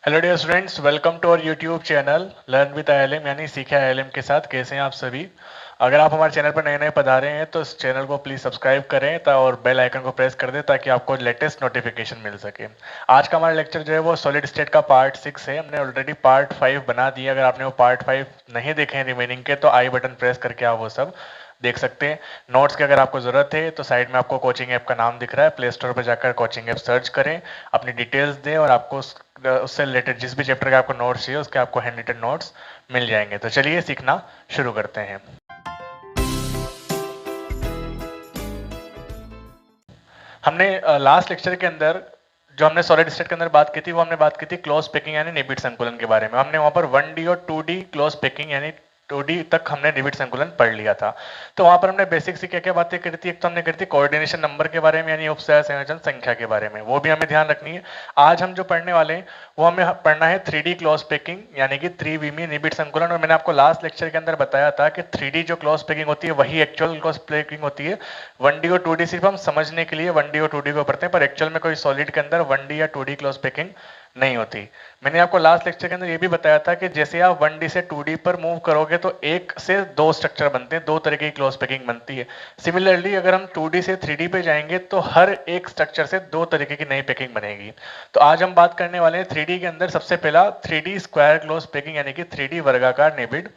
Hello dear students, welcome to our YouTube channel learn with ILM यानी सीखे आईएलएम के साथ। कैसे हैं आप सभी? अगर आप हमारे चैनल पर नए नए पधारे हैं तो इस चैनल को प्लीज़ सब्सक्राइब करें और बेल आइकन को प्रेस कर दें ताकि आपको लेटेस्ट नोटिफिकेशन मिल सके। आज का हमारा लेक्चर जो है वो सॉलिड स्टेट का पार्ट 6 है। हमने ऑलरेडी पार्ट 5 बना दिया। अगर आपने वो पार्ट 5 नहीं देखे हैं रिमेनिंग के तो आई बटन प्रेस करके आप वो सब देख सकते हैं। नोट्स की अगर आपको ज़रूरत है तो साइड में आपको कोचिंग ऐप का नाम दिख रहा है, प्ले स्टोर पर जाकर कोचिंग ऐप सर्च करें, अपनी डिटेल्स दें और आपको उससे रिलेटेड जिस भी चैप्टर के आपको नोट्स चाहिए उसके आपको हैंड रिटन नोट्स मिल जाएंगे। तो चलिए सीखना शुरू करते हैं। हमने लास्ट लेक्चर के अंदर जो हमने सॉलिड स्टेट के अंदर बात की थी वो हमने बात की थी क्लोज पैकिंग यानी निबिड संकुलन के बारे में। हमने वहां पर 1D और 2D क्लोज पैकिंग यानी 2D तक हमने निबिड संकुलन पढ़ लिया था। तो वहां पर हमने बेसिक से क्या क्या बातें करी थी। एक तो हमने करी थी कोऑर्डिनेशन नंबर के बारे में यानी उपसय संयोजन संख्या के बारे में, वो भी हमें ध्यान रखनी है। आज हम जो पढ़ने वाले हैं वो हमें पढ़ना है 3D क्लोज पैकिंग यानी कि त्रिविमीय निबिड संकुलन। और मैंने आपको लास्ट लेक्चर के अंदर बताया था कि 3D जो क्लोज पैकिंग होती है वही एक्चुअल क्लोज पैकिंग होती है। 1D और 2D सिर्फ हम समझने के लिए 1D और 2D को पढ़ते हैं, पर एक्चुअल में कोई सॉलिड के अंदर 1D या 2D क्लोज पैकिंग नहीं होती। मैंने आपको लास्ट लेक्चर के अंदर ये भी बताया था कि जैसे आप 1D से 2D पर मूव करोगे तो एक से दो स्ट्रक्चर बनते हैं, दो तरीके की क्लोज पैकिंग बनती है। सिमिलरली अगर हम 2D से 3D पे जाएंगे तो हर एक स्ट्रक्चर से दो तरीके की नई पैकिंग बनेगी। तो आज हम बात करने वाले हैं 3D के अंदर सबसे पहला 3D स्क्वायर क्लोज पैकिंग यानी कि 3D वर्गाकार निबिड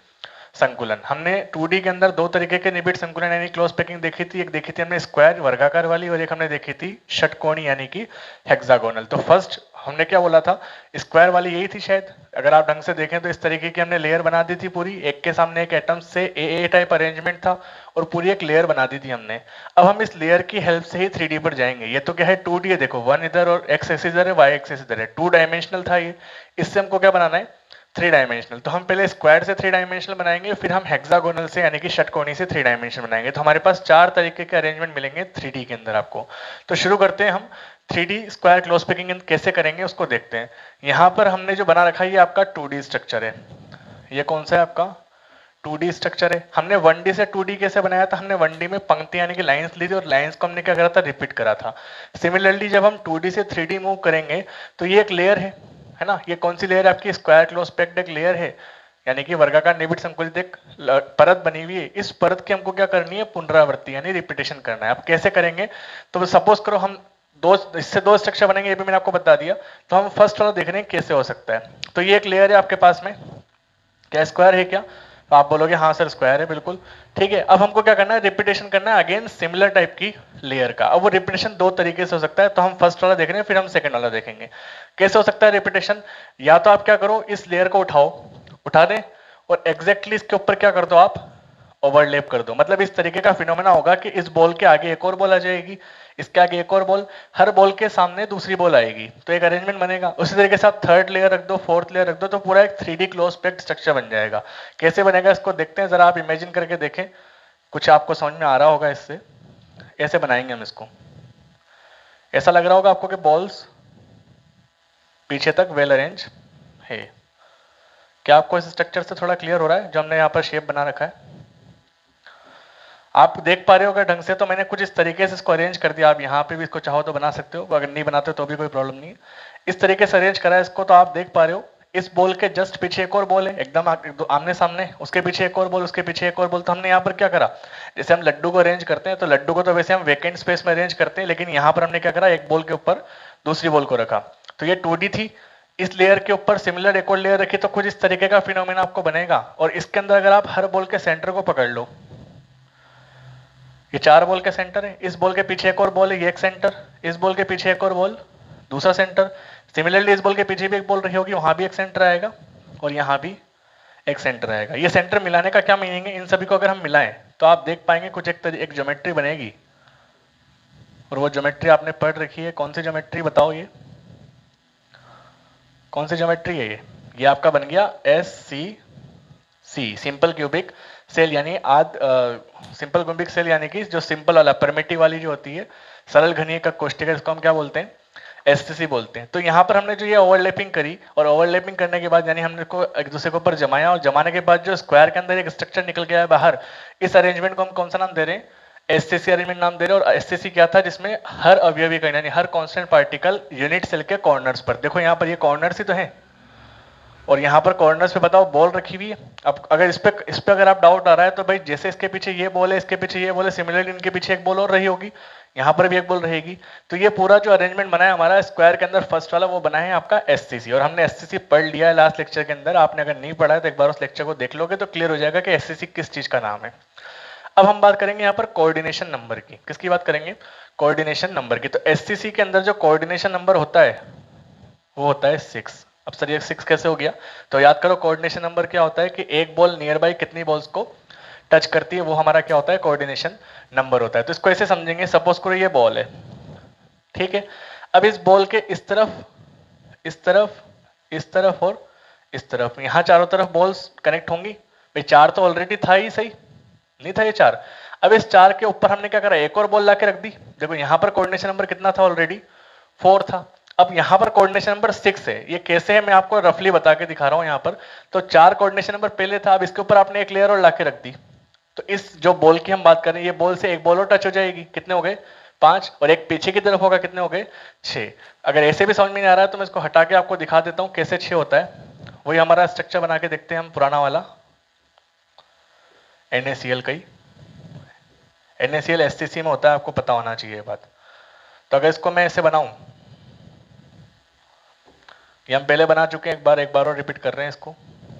संकुलन। हमने 2D के अंदर दो तरीके के निबिड संकुलन यानी क्लोज पैकिंग देखी थी। एक देखी थी हमने स्क्वायर वर्गाकार वाली और एक हमने देखी थी षटकोणी यानी कि हेक्सागोनल। तो फर्स्ट हमने क्या बोला था, स्क्वायर वाली यही थी शायद। अगर आप ढंग से देखें तो इस तरीके की हमने लेयर बना दी थी पूरी, एक के सामने एक एटम से ए टाइप अरेंजमेंट था और पूरी एक लेयर बना दी थी हमने। अब हम इस लेयर की हेल्प से ही 3D पर जाएंगे। ये तो क्या है 2D है, देखो 1 इधर और एक्स एक्सिस इधर है, वाई एक्सिस इधर है, 2 डायमेंशनल था ये। इससे हमको क्या बनाना है 3 डायमेंशनल। तो हम पहले स्क्वायर से 3 डायमेंशनल बनाएंगे, फिर हम हेक्सागोनल से यानी कि षटकोणी से 3 डायमेंशनल बनाएंगे। तो हमारे पास 4 तरीके के अरेंजमेंट मिलेंगे 3D के अंदर आपको। तो शुरू करते हैं हम 3D स्क्वायर क्लोज पैकिंग कैसे करेंगे उसको देखते हैं। यहाँ पर हमने जो बना रखा है ये आपका 2D स्ट्रक्चर है। ये कौन सा है आपका 2D स्ट्रक्चर है। हमने 1D से 2D कैसे बनाया था, हमने 1D में पंक्ति यानी कि लाइंस ली थी और लाइंस को हमने क्या करा था रिपीट करा था। सिमिलरली जब हम 2D से 3D मूव करेंगे तो ये एक लेयर है ना। ये कौन सी लेयर है आपकी, स्क्वायर क्लोज पैक्ड एक लेयर है यानी कि वर्गाकार निबिड संकुलित एक परत बनी हुई है। इस परत की हमको क्या करनी है, पुनरावृत्ति यानी रिपीटेशन करना है। अब कैसे करेंगे, तो सपोज करो हम इससे दो स्ट्रक्चर बनेंगे, ये भी मैंने आपको बता दिया। तो हम फर्स्ट वाला देख रहे हैं कैसे हो सकता है। तो ये एक लेयर है आपके पास में, क्या स्क्वायर है क्या, तो आप बोलोगे हाँ सर स्क्वायर है बिल्कुल ठीक है। अब हमको क्या करना है, रिपीटेशन करना है अगेन सिमिलर टाइप की लेयर का। अब वो रिपीटेशन दो तरीके से हो सकता है, तो हम फर्स्ट वाला देख रहे हैं फिर हम सेकंड वाला देखेंगे कैसे हो सकता है रिपीटेशन। या तो आप क्या करो, इस लेयर को उठा दें और एग्जैक्टली इसके ऊपर क्या कर दो, आप ओवरलैप कर दो। मतलब इस तरीके का फिनोमेना होगा कि इस बॉल के आगे एक और बॉल आ जाएगी, इसके आगे एक और बॉल, हर बॉल के सामने दूसरी बॉल आएगी, तो एक अरेंजमेंट बनेगा। उसी तरीके से आप थर्ड लेयर रख दो, फोर्थ लेयर रख दो, तो पूरा एक 3D क्लोज पैक्ड स्ट्रक्चर बन जाएगा। कैसे बनेगा इसको देखते हैं, जरा आप इमेजिन करके देखें, कुछ आपको समझ में आ रहा होगा। इससे ऐसे बनाएंगे हम इसको। ऐसा लग रहा होगा आपको कि बॉल्स पीछे तक वेल अरेंज है। क्या आपको इस स्ट्रक्चर से थोड़ा क्लियर हो रहा है जो हमने यहाँ पर शेप बना रखा है? आप देख पा रहे हो अगर ढंग से, तो मैंने कुछ इस तरीके से इसको अरेंज कर दिया। आप यहाँ पे भी इसको चाहो तो बना सकते हो, अगर नहीं बनाते तो भी कोई प्रॉब्लम नहीं है। इस तरीके से अरेंज करा है इसको, तो आप देख पा रहे हो इस बॉल के जस्ट पीछे एक और बॉल है एकदम आमने सामने, उसके पीछे एक और बॉल, उसके पीछे एक और बॉल। तो हमने यहाँ पर क्या करा, जैसे हम लड्डू को अरेंज करते हैं तो लड्डू को तो वैसे हम वेकेंट स्पेस में अरेंज करते हैं, लेकिन यहाँ पर हमने क्या करा, एक बॉल के ऊपर दूसरी बॉल को रखा। तो ये 2D थी, इस लेयर के ऊपर सिमिलर एक और लेयर रखी, तो कुछ इस तरीके का फिनोमेना आपको बनेगा। और इसके अंदर अगर आप हर बॉल के सेंटर को पकड़ लो, ये 4 बॉल के सेंटर है, इस बॉल के पीछे एक और बॉल है, ये एक सेंटर, इस बॉल के पीछे एक और बॉल, दूसरा सेंटर। सिमिलरली इस बॉल के पीछे भी एक बॉल रही होगी, वहां भी एक सेंटर आएगा और यहां भी एक सेंटर आएगा। ये सेंटर मिलाने का क्या मीनिंग है, इन सभी को अगर हम मिलाएं तो आप देख पाएंगे कुछ एक ज्योमेट्री बनेगी। और वो ज्योमेट्री आपने पढ़ रखी है, कौन सी ज्योमेट्री बताओ, ये कौन सी ज्योमेट्री है? ये आपका बन गया SCC, सिंपल क्यूबिक सेल यानी सिंपल क्यूबिक सेल यानी कि जो सिंपल वाला परमिटिव वाली जो होती है, सरल घनीय का कोष्ठिका, इसको हम क्या बोलते हैं, SCC बोलते हैं। तो यहाँ पर हमने जो ये ओवरलैपिंग करी, और ओवरलैपिंग करने के बाद यानी हमने को एक दूसरे के ऊपर जमाया, और जमाने के बाद जो स्क्वायर के अंदर एक स्ट्रक्चर निकल गया है बाहर, इस अरेंजमेंट को हम कौन सा नाम दे रहे हैं, SCC अरेंजमेंट नाम दे रहे हैं। और SCC क्या था, जिसमें हर अवयवी का यानी हर कांस्टेंट पार्टिकल यूनिट सेल के कॉर्नर्स पर, देखो यहाँ पर ये कॉर्नर्स ही तो है, और यहाँ पर कॉर्नर्स पे बताओ बॉल रखी हुई है। अब अगर इस पे अगर आप डाउट आ रहा है तो भाई जैसे इसके पीछे ये बॉल है, इसके पीछे ये बॉल है, सिमिलरली इनके पीछे एक बॉल और रही होगी, यहाँ पर भी एक बॉल रहेगी। तो ये पूरा जो अरेंजमेंट बना है हमारा स्क्वायर के अंदर फर्स्ट वाला, वो बना है आपका एससीसी। और हमने एससीसी पढ़ लिया है लास्ट लेक्चर के अंदर। आपने अगर नहीं पढ़ा है तो एक बार उस लेक्चर को देख लोगे तो क्लियर हो जाएगा कि एससीसी किस चीज का नाम है। अब हम बात करेंगे यहाँ पर कोऑर्डिनेशन नंबर की। किसकी बात करेंगे? कोऑर्डिनेशन नंबर की। तो एससीसी के अंदर जो कोऑर्डिनेशन नंबर होता है वो होता है 6। अब सर ये 6 कैसे हो गया? तो याद करो कोऑर्डिनेशन नंबर क्या होता है कि एक बॉल नियर बाय कितनी बॉल्स को टच करती है, वो हमारा क्या होता है? कोऑर्डिनेशन नंबर होता है। तो इसको ऐसे समझेंगे, सपोज करो ये बॉल है, ठीक है। अब इस बॉल के इस तरफ, इस तरफ, इस तरफ और इस तरफ, यहां चारों तरफ बॉल्स कनेक्ट होंगी। भाई 4 तो ऑलरेडी था ही, सही नहीं था ये 4? अब इस 4 के ऊपर हमने क्या करा? एक और बॉल लाके रख दी। देखो यहां पर कोऑर्डिनेशन नंबर कितना था? ऑलरेडी 4 था। अब यहां पर कोऑर्डिनेशन नंबर 6 है। ये कैसे है मैं आपको रफली बता के दिखा रहा हूं। यहां पर तो 4 कोऑर्डिनेशन नंबर पहले था, अब इसके ऊपर आपने एक लेयर और लाके रख दी। तो इस जो बॉल की हम बात कर रहे हैं, ये बॉल से एक बॉल और टच हो जाएगी। कितने हो गए? 5। और एक पीछे की तरफ होगा, कितने हो गए? 6। अगर ऐसे भी समझ में नहीं आ रहा है तो मैं इसको हटा के आपको दिखा देता हूं कैसे 6 होता है। वही हमारा स्ट्रक्चर बना के देखते हैं हम, पुराना वाला NaCl का ही। NaCl SCC में होता है, आपको पता होना चाहिए ये बात। तो अगर इसको मैं ऐसे बनाऊं, ये हम पहले बना चुके हैं एक बार और रिपीट कर रहे हैं इसको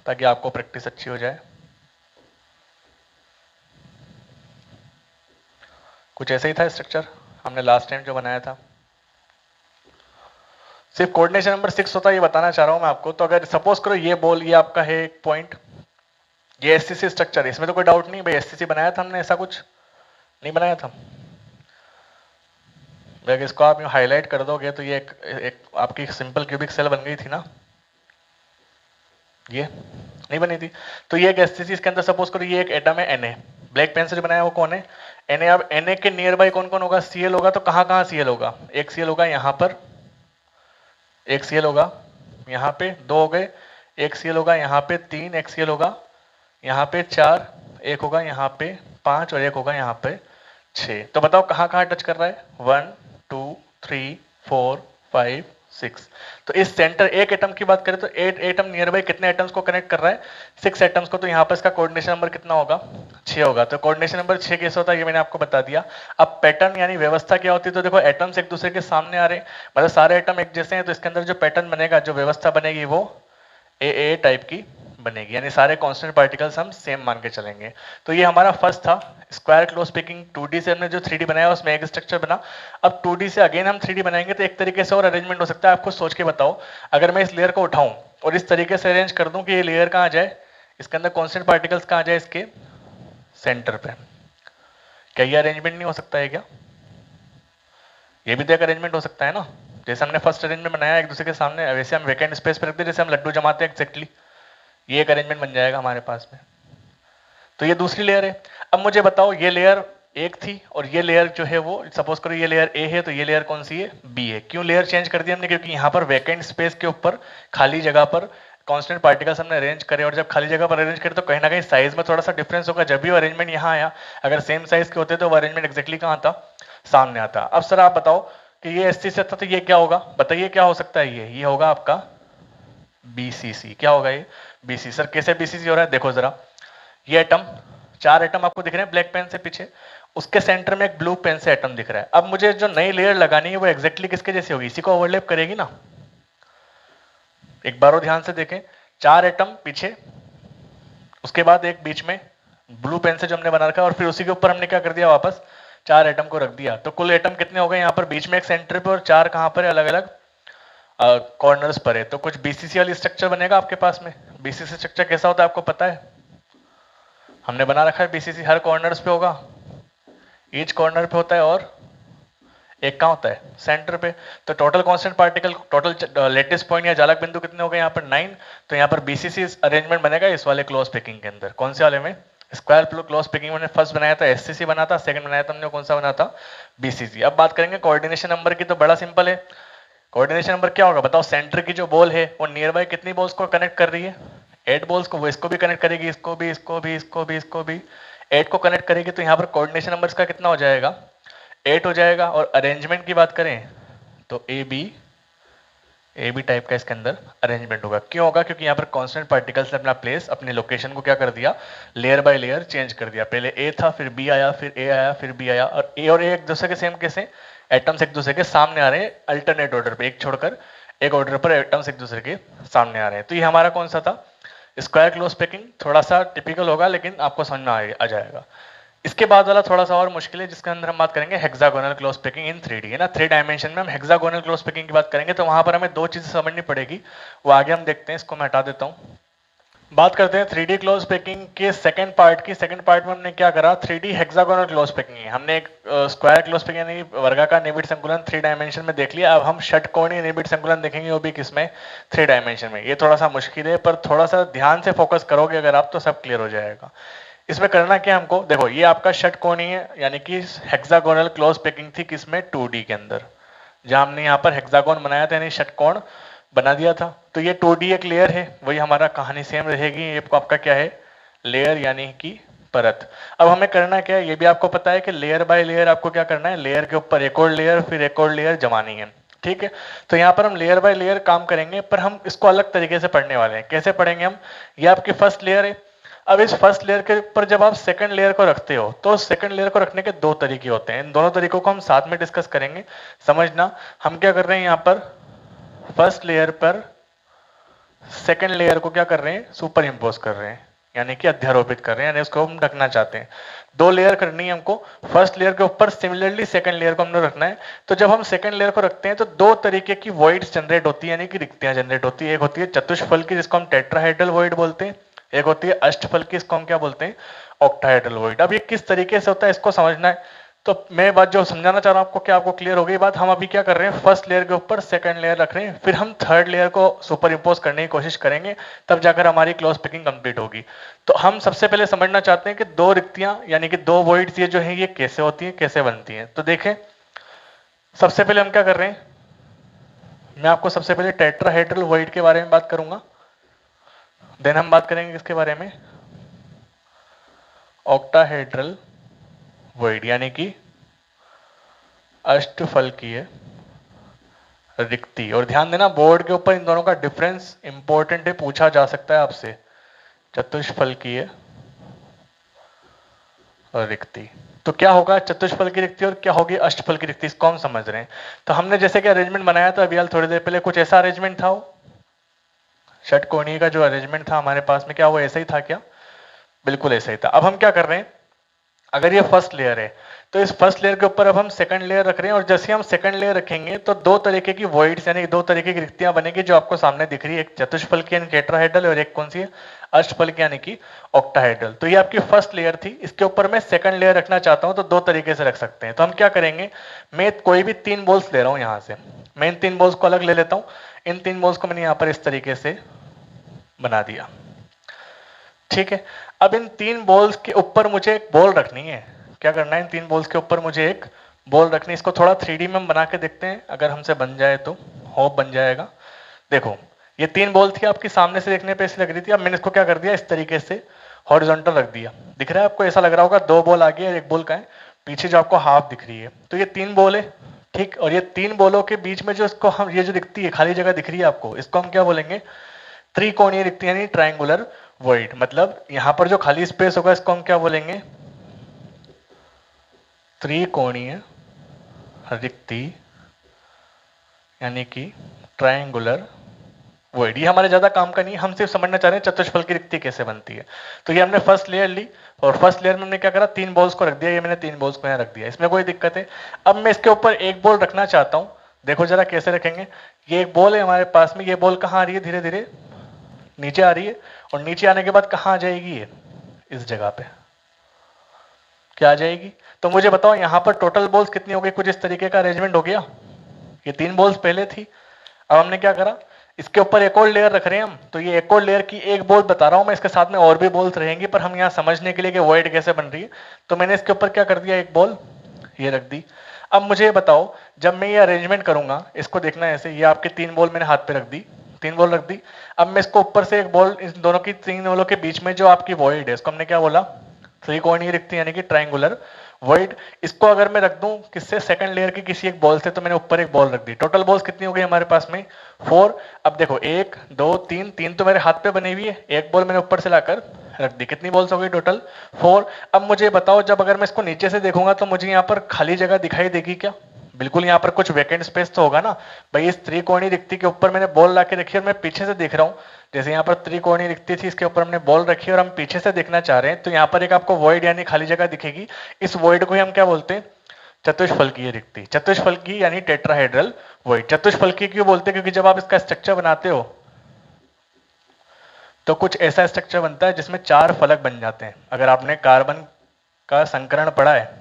ताकि आपको प्रैक्टिस अच्छी हो जाए। कुछ ऐसे ही था स्ट्रक्चर हमने लास्ट टाइम जो बनाया था। सिर्फ कोऑर्डिनेशन नंबर 6 होता है, ये बताना चाह रहा हूं मैं आपको। तो अगर सपोज करो ये बॉल, ये आपका है एक पॉइंट, ये एससीसी स्ट्रक्चर है, इसमें तो कोई डाउट नहीं भाई एससीसी बनाया था हमने, ऐसा कुछ नहीं बनाया था। अगर इसको आप हाईलाइट कर दोगे तो ये एक आपकी सिंपल क्यूबिक सेल बन गई थी ना, ये नहीं बनी थी। तो ये एक एससीसी, इसके अंदर सपोज करो ये एक एटम है Na, ब्लैक पेन से जो बनाया वो कौन है? Na। अब Na के नियर बाय कौन कौन होगा? Cl होगा। तो कहां कहां Cl होगा? एक Cl होगा यहां पर, एक Cl होगा यहां पे, 2 हो गए। एक Cl होगा यहां पे 3, एक Cl होगा यहां पे 4, एक होगा यहां पे 5 और एक होगा यहां पे 6। तो बताओ कहां कहां टच कर रहा है? 1 2 3 4 5 6। तो इस सेंटर एक एटम की बात करें तो 8 एटम नियर बाय कितने एटम्स को कनेक्ट कर रहा है? 6 एटम्स को। तो यहाँ पर इसका कोऑर्डिनेशन नंबर कितना होगा? 6 होगा। तो कोऑर्डिनेशन नंबर 6 कैसे होता है ये मैंने आपको बता दिया। अब पैटर्न यानी व्यवस्था क्या होती है? तो देखो एटम्स एक दूसरे के सामने आ रहे हैं, मतलब सारे एटम एक जैसे हैं, तो इसके अंदर जो पैटर्न बनेगा, जो व्यवस्था बनेगी वो ए टाइप की बनेगी, यानी सारे कांस्टेंट पार्टिकल्स हम सेम मान के चलेंगे। तो ये हमारा फर्स्ट था स्क्वायर क्लोज पैकिंग। 2D से हमने जो 3D बनाया उसमें एक स्ट्रक्चर बना। अब 2D से अगेन हम 3D बनाएंगे तो एक तरीके से और अरेंजमेंट हो सकता है। आप खुद सोच के बताओ, अगर मैं इस लेयर को उठाऊं और इस तरीके से अरेंज कर दूं कि ये लेयर कहां जाए, इसके अंदर कांस्टेंट पार्टिकल्स कहां जाए? इसके सेंटर पे। क्या ये अरेंजमेंट नहीं हो सकता है क्या? ये भी तो एक अरेंजमेंट हो सकता है ना। जैसे हमने फर्स्ट अरेंजमेंट बनाया एक दूसरे के सामने, वैसे हम वैकेंट स्पेस पे रख दे, जैसे हम लड्डू जमाते हैं एक्जैक्टली, ये एक अरेंजमेंट बन जाएगा हमारे पास में। तो ये दूसरी लेयर है। अब मुझे बताओ ये लेयर एक थी और ये लेयर जो है वो, सपोज करो ये लेयर ए है, तो ये लेयर कौन सी है? बी है। क्यों लेयर चेंज कर दिया हमने? क्योंकि यहाँ पर वैकेंट स्पेस के ऊपर खाली जगह पर कांस्टेंट पार्टिकल्स हमने अरेंज करे, और जब खाली जगह पर अरेंज करे तो कहीं ना कहीं साइज में थोड़ा सा डिफरेंस होगा। जब भी वो अरेंजमेंट यहाँ आया, अगर सेम साइज के होते तो वो अरेंजमेंट एक्जैक्टली कहाँ आता? सामने आता। अब सर आप बताओ कि ये SC से था तो ये क्या होगा? बताइए क्या हो सकता है? ये होगा आपका BCC। क्या होगा ये? BC। सर कैसे BCC हो रहा है? देखो जरा, ये एटम, 4 एटम आपको दिख रहे हैं ब्लैक पेन से पीछे, उसके सेंटर में एक ब्लू पेन से एटम दिख रहा है। अब मुझे जो नई लेयर लगानी है वो एग्जैक्टली किसके जैसी होगी? इसी को ओवरलैप करेगी ना। एक बार और ध्यान से देखें, 4 एटम पीछे, उसके बाद एक बीच में ब्लू पेन से जो हमने बना रखा है, और फिर उसी के ऊपर हमने क्या कर दिया? वापस 4 एटम को रख दिया। तो कुल एटम कितने हो गए यहाँ पर? बीच में एक सेंटर पे और 4 कहां पर है? अलग अलग कॉर्नर्स पर है। तो कुछ BCC वाली स्ट्रक्चर बनेगा आपके पास में। BCC स्ट्रक्चर कैसा होता है आपको पता है? हमने बना रखा है BCC, हर कॉर्नर्स पे होगा, ईच कॉर्नर पे होता है, और एक कहां होता है? सेंटर पे। तो total constant particle, total latest point या जालक बिंदु कितने हो गए यहाँ पर? 9। तो यहाँ पर BCC अरेंजमेंट बनेगा इस वाले क्लोज पैकिंग के अंदर। कौन से वाले में? स्क्वायर क्लोज पैकिंग में फर्स्ट बनाया था SCC बना था, सेकंड बनाया था हमने कौन सा बना था? BCC। अब बात करेंगे कोऑर्डिनेशन नंबर की, तो बड़ा सिंपल है। कोऑर्डिनेशन नंबर क्या होगा बताओ? सेंटर की जो बॉल है वो नियर बाय कितनी बॉल्स को कनेक्ट कर रही है? 8 बॉल्स को। वो इसको भी कनेक्ट करेगी, इसको भी, इसको भी, इसको भी, इसको भी, 8 को कनेक्ट करेगी। तो यहाँ पर कोऑर्डिनेशन नंबर का कितना हो जाएगा? 8 हो जाएगा। और अरेंजमेंट की बात करें तो AB ए बी टाइप का इसके अंदर अरेंजमेंट होगा। क्यों होगा? क्योंकि यहाँ पर कांस्टेंट पार्टिकल्स ने अपना प्लेस, अपनी लोकेशन को क्या कर दिया, लेयर बाय लेयर चेंज कर दिया। पहले ए था, फिर बी आया, फिर ए आया, फिर बी आया, और ए एक दूसरे के सेम कैसे, एटम्स एक दूसरे के सामने आ रहे हैं अल्टरनेट ऑर्डर पे, एक छोड़कर एक ऑर्डर पर एटम्स एक दूसरे के सामने आ रहे हैं। तो ये हमारा कौन सा था, स्क्वायर क्लोज पैकिंग। थोड़ा सा टिपिकल होगा लेकिन आपको समझ में आ जाएगा। इसके बाद वाला थोड़ा सा और मुश्किल है, जिसके अंदर हम बात करेंगे hexagonal close packing in 3D, है ना। 3 डायमेंशन में हम हेक्सागोनल क्लोज पैकिंग की बात करेंगे, तो वहां पर हमें दो चीजें समझनी पड़ेगी, वो आगे हम देखते हैं। इसको मैं हटा देता हूं। बात करते हैं 3D क्लोज पैकिंग के सेकंड पार्ट की। सेकंड पार्ट में हमने क्या करा, 3D हेक्सागोनल क्लोज पैकिंग है। हमने एक स्क्वायर क्लोज पैकिंग यानी वर्गाकार निबिड़ संकुलन 3 डायमेंशन में देख लिया। अब हम षटकोणीय निबिड़ संकुलन देखेंगे, वो भी किसमें, 3 डायमेंशन में। ये थोड़ा सा मुश्किल है, पर थोड़ा सा ध्यान से फोकस करोगे अगर आप, तो सब क्लियर हो जाएगा। इसमें करना क्या हमको, देखो ये आपका षटकोणीय यानी कि हेक्सागोनल क्लोज पैकिंग थी किसमें, 2D के अंदर, जहां हमने यहाँ पर हेक्सागोन बनाया था यानी षटकोण बना दिया था। तो ये 2D एक लेयर है, वही हमारा कहानी सेम रहेगी। ये आपका क्या है, लेयर यानी कि परत। अब हमें करना क्या है, ये भी आपको पता है कि लेयर बाय लेयर आपको क्या करना है, लेयर के ऊपर एक और लेयर, फिर एक और लेयर जमानी है, ठीक है। तो यहाँ पर हम लेयर बाय लेयर काम करेंगे, पर हम इसको अलग तरीके से पढ़ने वाले हैं। कैसे पढ़ेंगे हम, ये आपकी फर्स्ट लेयर है। अब इस फर्स्ट लेयर के ऊपर जब आप सेकंड लेयर को रखते हो, तो सेकंड लेयर को रखने के दो तरीके होते हैं। इन दोनों तरीकों को हम साथ में डिस्कस करेंगे, समझना। हम क्या कर रहे हैं, यहाँ पर फर्स्ट लेयर पर सेकंड लेयर को क्या कर रहे हैं, सुपर इम्पोज कर रहे हैं, यानी कि अध्यारोपित कर रहे हैं, यानी उसको हम ढकना चाहते हैं। दो लेयर करनी है हमको, फर्स्ट लेयर के ऊपर सिमिलरली सेकंड लेयर को हमने रखना है। तो जब हम सेकंड लेयर को रखते हैं तो दो तरीके की वॉइड्स जनरेट होती है, यानी कि रिक्तियां जनरेट होती है। एक होती है चतुष्फल की, जिसको हम टेट्राहेड्रल वॉइड बोलते हैं। एक होती है अष्टफल की, इसको हम क्या बोलते हैं, ऑक्टाहेड्रल वॉइड। अब ये किस तरीके से होता है इसको समझना है। तो मैं बात जो समझाना चाह रहा हूं आपको, क्या आपको क्लियर हो गई बात। हम अभी क्या कर रहे हैं, फर्स्ट लेयर के ऊपर सेकंड लेयर रख रहे हैं, फिर हम थर्ड लेयर को सुपर इम्पोज करने की कोशिश करेंगे, तब जाकर हमारी क्लोज पैकिंग कंप्लीट होगी। तो हम सबसे पहले समझना चाहते हैं कि दो रिक्तियां यानी कि दो वॉइड्स ये जो है, ये कैसे होती है, कैसे बनती है। तो देखें, सबसे पहले हम क्या कर रहे हैं, मैं आपको सबसे पहले टेट्राहेड्रल वॉइड के बारे में बात करूंगा, देन हम बात करेंगे किसके बारे में, ऑक्टाहेड्रल वॉइड यानी कि अष्टफलकीय रिक्ति। और ध्यान देना, बोर्ड के ऊपर इन दोनों का डिफरेंस इंपॉर्टेंट है, पूछा जा सकता है आपसे। चतुष्फलकीय और रिक्ति, तो क्या होगा चतुष्फल की रिक्ति और क्या होगी अष्टफल की रिक्ति, इसको हम समझ रहे हैं। तो हमने जैसे कि अरेंजमेंट बनाया था अभी थोड़ी देर पहले, कुछ ऐसा अरेंजमेंट था, वो षटकोणीय का जो अरेंजमेंट था हमारे पास में, क्या वो ऐसा ही था क्या, बिल्कुल ऐसा ही था। अब हम क्या कर रहे हैं, अगर ये फर्स्ट लेयर है तो इस फर्स्ट लेयर के ऊपर अब हम सेकंड लेयर रख रहे हैं, और जैसे हम सेकंड लेयर रखेंगे तो दो तरीके की वॉइड्स यानी दो तरीके की रिक्तियां बनेगी, जो आपको सामने दिख रही है। एक चतुष्फल की यानी टेट्राहेड्रल, और एक कौन सी है, अष्टफल की यानी कि ऑक्टाहेड्रल। तो ये आपकी फर्स्ट लेयर थी, इसके ऊपर मैं सेकंड लेयर रखना चाहता हूं, तो दो तरीके से रख सकते हैं। तो हम क्या करेंगे, मैं कोई भी 3 बॉल्स ले रहा हूं यहां से, मैं इन 3 बॉल्स को अलग ले लेता हूं। इन 3 बॉल्स को मैंने यहां पर इस तरीके से बना दिया, ठीक है। अब इन 3 बॉल्स के ऊपर मुझे एक बॉल रखनी है। क्या करना है, इन 3 बॉल्स के ऊपर मुझे एक बॉल रखनी है। इसको थोड़ा 3D में हम बना के देखते हैं, अगर हमसे बन जाए तो, होप बन जाएगा। देखो ये 3 बॉल थी आपकी, सामने से देखने पे ऐसी लग रही थी। अब मैंने इसको क्या कर दिया, इस तरीके से हॉरिजॉन्टल रख दिया। दिख रहा है आपको, ऐसा लग रहा होगा 2 बॉल आगे और 1 बॉल का है पीछे, जो आपको हाफ दिख रही है। तो ये 3 बॉल है, ठीक। और ये 3 बॉलों के बीच में जो इसको हम, ये जो दिखती है खाली जगह दिख रही है आपको, इसको हम क्या बोलेंगे, त्रिकोणीय रिक्ति यानी ट्रायंगुलर वॉइड। मतलब यहां पर जो खाली स्पेस होगा इसको हम क्या बोलेंगे, त्रिकोणीय रिक्ति यानी कि ट्रायंगुलर वॉइड। ये हमारे ज्यादा काम का नहीं, हम सिर्फ समझना चाह रहे हैं चतुष्फल की रिक्ति कैसे बनती है। तो ये हमने फर्स्ट लेयर ली, और फर्स्ट लेयर में हमने क्या करा, 3 बॉल्स को रख दिया। ये मैंने 3 बॉल्स को यहाँ रख दिया, इसमें कोई दिक्कत है। अब मैं इसके ऊपर एक बॉल रखना चाहता हूं, देखो जरा कैसे रखेंगे। ये एक बॉल है हमारे पास में, ये बॉल कहाँ आ रही है, धीरे धीरे नीचे आ रही है, और नीचे आने के बाद कहाँ आ जाएगी, ये इस जगह पे क्या आ जाएगी। तो मुझे बताओ यहाँ पर टोटल बॉल्स कितनी हो गई, कुछ इस तरीके का अरेंजमेंट हो गया। ये 3 बॉल्स पहले थी, अब हमने क्या करा, इसके ऊपर एक और लेयर रख रहे हैं हम। तो ये एक और लेयर की एक बॉल बता रहा हूं मैं, इसके साथ में और भी बॉल्स रहेंगी, पर हम यहाँ समझने के लिए कि वॉइड कैसे बन रही है, तो मैंने इसके ऊपर क्या कर दिया, एक बॉल ये रख दी। अब मुझे ये बताओ, जब मैं ये अरेंजमेंट करूंगा, इसको देखना है ऐसे, ये आपके 3 बॉल मैंने हाथ पे रख दी, 3 बॉल रख दी। अब मैं इसको ऊपर से एक बॉल, इन दोनों की 3 बॉलों के बीच में जो आपकी वॉइड है, इसको हमने क्या बोला, त्रिकोणीय रिक्ति यानी कि ट्रायंगुलर वॉइड। इसको अगर मैं रख दूं किससे, सेकंड लेयर की किसी एक बॉल से, तो मैंने ऊपर एक बॉल रख दी, टोटल बॉल्स कितनी हो गई हमारे पास में 4। अब देखो 1 2 3, 3 तो मेरे हाथ पे बनी हुई है, एक बॉल मैंने ऊपर से लाकर रख दी, कितनी बॉल्स हो गई टोटल 4। अब मुझे बताओ जब अगर मैं इसको नीचे से देखूंगा तो मुझे यहाँ पर खाली जगह दिखाई देगी क्या, बिल्कुल यहाँ पर कुछ वैकेंट स्पेस तो होगा ना भाई। इस त्रिकोणीय रिक्ति के ऊपर मैंने बॉल ला के रखी और मैं पीछे से देख रहा हूँ, जैसे यहाँ पर त्रिकोणीय रिक्ति थी, इसके ऊपर हमने बॉल रखी और हम पीछे से देखना चाह रहे हैं, तो यहाँ पर एक आपको वॉइड यानी खाली जगह दिखेगी। इस वॉइड को ही हम क्या बोलते हैं, चतुष्फलकीय रिक्ति, चतुष्फलकी यानी टेट्राहेड्रल वॉइड। चतुष्फलकी क्यों बोलते हैं, क्योंकि जब आप इसका स्ट्रक्चर बनाते हो तो कुछ ऐसा स्ट्रक्चर बनता है जिसमें 4 फलक बन जाते हैं। अगर आपने कार्बन का संकरण पढ़ा है,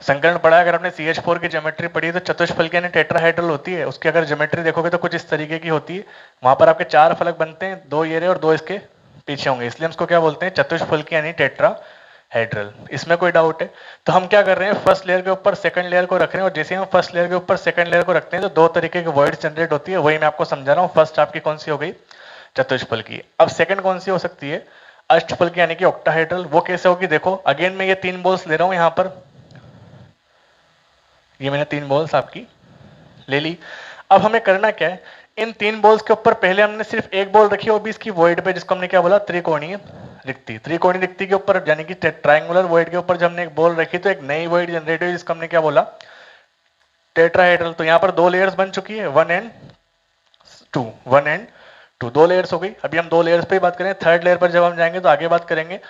अगर आपने CH4 की ज्योमेट्री पढ़ी है तो चतुष्फलकी यानी टेट्राहेड्रल होती है, उसकी अगर ज्योमेट्री देखोगे तो कुछ इस तरीके की होती है। वहां पर आपके 4 फलक बनते हैं, 2 ये रहे और 2 इसके पीछे होंगे, इसलिए हम इसको क्या बोलते हैं, चतुष्फलकी यानी टेट्राहेड्रल। इसमें कोई डाउट है? तो हम क्या कर रहे हैं, फर्स्ट लेयर के ऊपर सेकंड लेयर को रख रहे हैं, और जैसे हम फर्स्ट लेयर के ऊपर सेकंड लेयर को रखते हैं तो 2 तरीके की वॉइड्स जनरेट होती है, वही मैं आपको समझा रहा हूँ। फर्स्ट आपकी कौन सी हो गई, चतुष्फलकी। अब सेकंड कौन सी हो सकती है, अष्टफलकी यानी कि ऑक्टाहेड्रल। वो कैसे होगी, देखो अगेन मैं ये 3 बॉल्स ले रहा हूं यहां पर, ये मैंने 3 बॉल्स आपकी ले ली। अब हमें करना क्या है, इन 3 बॉल्स के ऊपर पहले हमने सिर्फ एक बॉल रखी, वो भी इसकी वॉइड पे, जिसको हमने क्या बोला, त्रिकोणीय रिक्ति। त्रिकोणीय रिक्ति के ऊपर यानी कि ट्रायंगुलर वॉइड के ऊपर जब हमने एक बॉल रखी तो एक नई वॉइड जनरेट हुई, जिसको हमने क्या बोला, टेट्राहेड्रल। तो यहाँ पर 2 लेयर्स बन चुकी है, 1 एंड 2, 1 एंड 2, 2 लेयर्स हो गई। अभी हम 2 लेयर्स पे ही बात करें, थर्ड लेयर पर जब हम जाएंगे तो आगे बात करेंगे।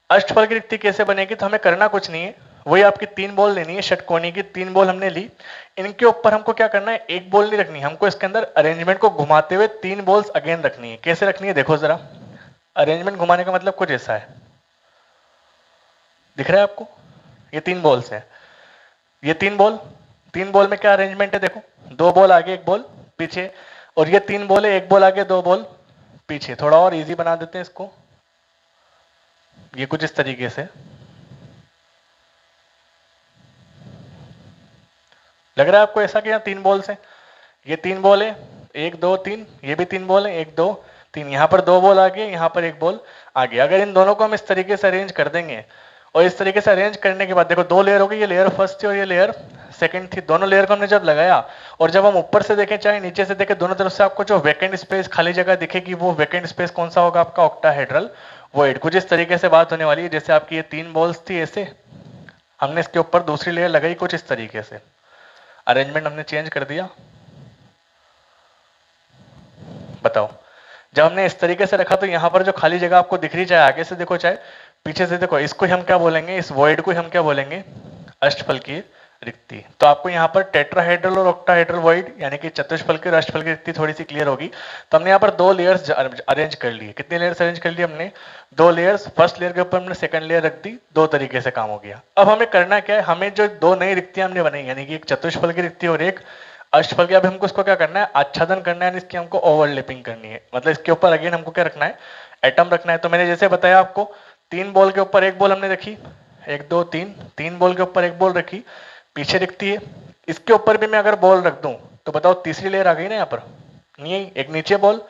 अष्टफल की रिक्ति कैसे बनेगी, तो हमें करना कुछ नहीं है, वही आपकी 3 बॉल लेनी है, षटकोणी की 3 बॉल हमने ली। इनके ऊपर हमको क्या करना है, एक बॉल नहीं रखनी, हमको इसके अंदर अरेंजमेंट को घुमाते हुए 3 बॉल्स अगेन रखनी है। कैसे रखनी है, देखो जरा, अरेंजमेंट घुमाने का मतलब कुछ ऐसा है, दिख रहा है आपको, ये 3 बॉल्स है, ये 3 बॉल में क्या अरेंजमेंट है, देखो 2 बॉल आगे 1 बॉल पीछे, और ये 3 बॉल है, 1 बॉल आगे 2 बॉल पीछे। थोड़ा और इजी बना देते हैं इसको, ये कुछ इस तरीके से लग रहा है आपको ऐसा कि यहाँ 3 बॉल्स हैं, ये 3 बॉल है, 1 2 3, ये भी 3 बॉल है, 1 2 3, यहाँ पर 2 बॉल आगे, यहाँ पर 1 बॉल आगे। अगर इन दोनों को हम इस तरीके से अरेंज कर देंगे, और इस तरीके से अरेंज करने के बाद देखो 2 लेयर हो गई, ये लेयर फर्स्ट थी और ये लेयर सेकंड थी। दोनों लेयर को हमने जब लगाया, और जब हम ऊपर से देखें चाहे नीचे से देखें, दोनों तरफ से आपको जो वैकेंट स्पेस, खाली जगह दिखेगी, वो वैकेंट स्पेस कौन सा होगा, आपका ऑक्टाहेड्रल वॉइड। कुछ इस तरीके से बात होने वाली है, जैसे आपकी ये 3 बॉल्स थी ऐसे, हमने इसके ऊपर दूसरी लेयर लगाई, कुछ इस तरीके से अरेंजमेंट हमने चेंज कर दिया। बताओ, जब हमने इस तरीके से रखा तो यहाँ पर जो खाली जगह आपको दिख रही, चाहे आगे से देखो चाहे पीछे से देखो, इसको हम क्या बोलेंगे, इस वॉइड को हम क्या बोलेंगे, अष्टफलकीय रिक्ति। तो आपको यहाँ पर टेट्राहेड्रल और ऑक्टाहेड्रल वॉइड यानी कि चतुष्फलकी और अष्टफलकी रिक्ति थोड़ी सी क्लियर होगी। तो हमने यहाँ पर 2 लेयर्स अरेंज कर लिए। कितने लेयर्स अरेंज कर लिए हमने, 2 लेयर्स। फर्स्ट लेयर के ऊपर हमने सेकंड लेयर रख दी, 2 तरीके से काम हो गया। अब हमें करना क्या है, हमें जो 2 नई रिक्तियां हमने बनाई, यानी कि एक चतुष्फलकी रिक्ति और एक अष्टफलकी, अब हमको इसको क्या करना है, आच्छादन करना है, इसकी हमको ओवरलैपिंग करनी है। मतलब इसके ऊपर अगेन हमको क्या रखना है, एटम रखना है। तो मैंने जैसे बताया आपको, 3 बॉल के ऊपर 1 बॉल हमने रखी, 1 2 3, 3 बॉल के ऊपर 1 बॉल रखी, पीछे दिखती है। इसके ऊपर भी मैं अगर बॉल रख दूं तो बताओ तीसरी लेयर आ गई ना, यहाँ पर नहीं आई, एक नीचे बॉल,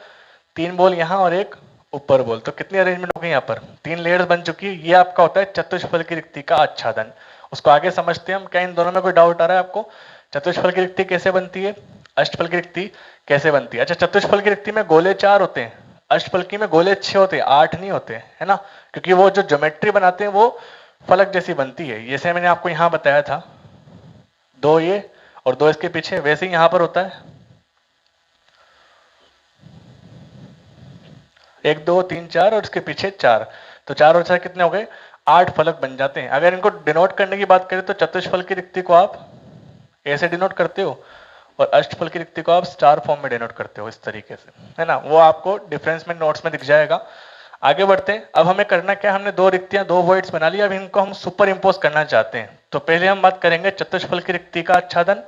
3 बॉल यहाँ और एक ऊपर बॉल, तो कितनी अरेंजमेंट हो गई, यहाँ पर 3 लेयर्स बन चुकी है। ये आपका होता है चतुष्फलकी रिक्ति का आच्छादन। उसको आगे समझते हैं हम। क्या इन दोनों में कोई डाउट आ रहा है आपको, चतुष्फलकी रिक्ति कैसे बनती है, अष्टफलकी रिक्ति कैसे बनती है? अच्छा, चतुष्फलकी रिक्ति में गोले 4 होते हैं, अष्टफलकी में गोले 6 होते हैं, 8 नहीं होते, है ना, क्योंकि वो जो ज्योमेट्री बनाते हैं वो फलक जैसी बनती है। जैसे मैंने आपको यहाँ बताया था, 2 ये और 2 इसके पीछे, वैसे ही यहां पर होता है 1 2 3 4 और इसके पीछे 4, तो 4 और 4 कितने हो गए, 8 फलक बन जाते हैं। अगर इनको डिनोट करने की बात करें तो चतुष्फलकी रिक्ति को आप ऐसे डिनोट करते हो, और अष्टफलकी रिक्ति को आप स्टार फॉर्म में डिनोट करते हो, इस तरीके से, है ना। वो आपको डिफरेंस में नोट्स में दिख जाएगा। आगे बढ़ते हैं। अब हमें करना क्या, हमने 2 रिक्तियां, 2 वॉइड्स बना लिया, अब इनको हम सुपर इंपोज करना चाहते हैं। तो पहले हम बात करेंगे चतुष्फलकी रिक्ति का आच्छादन,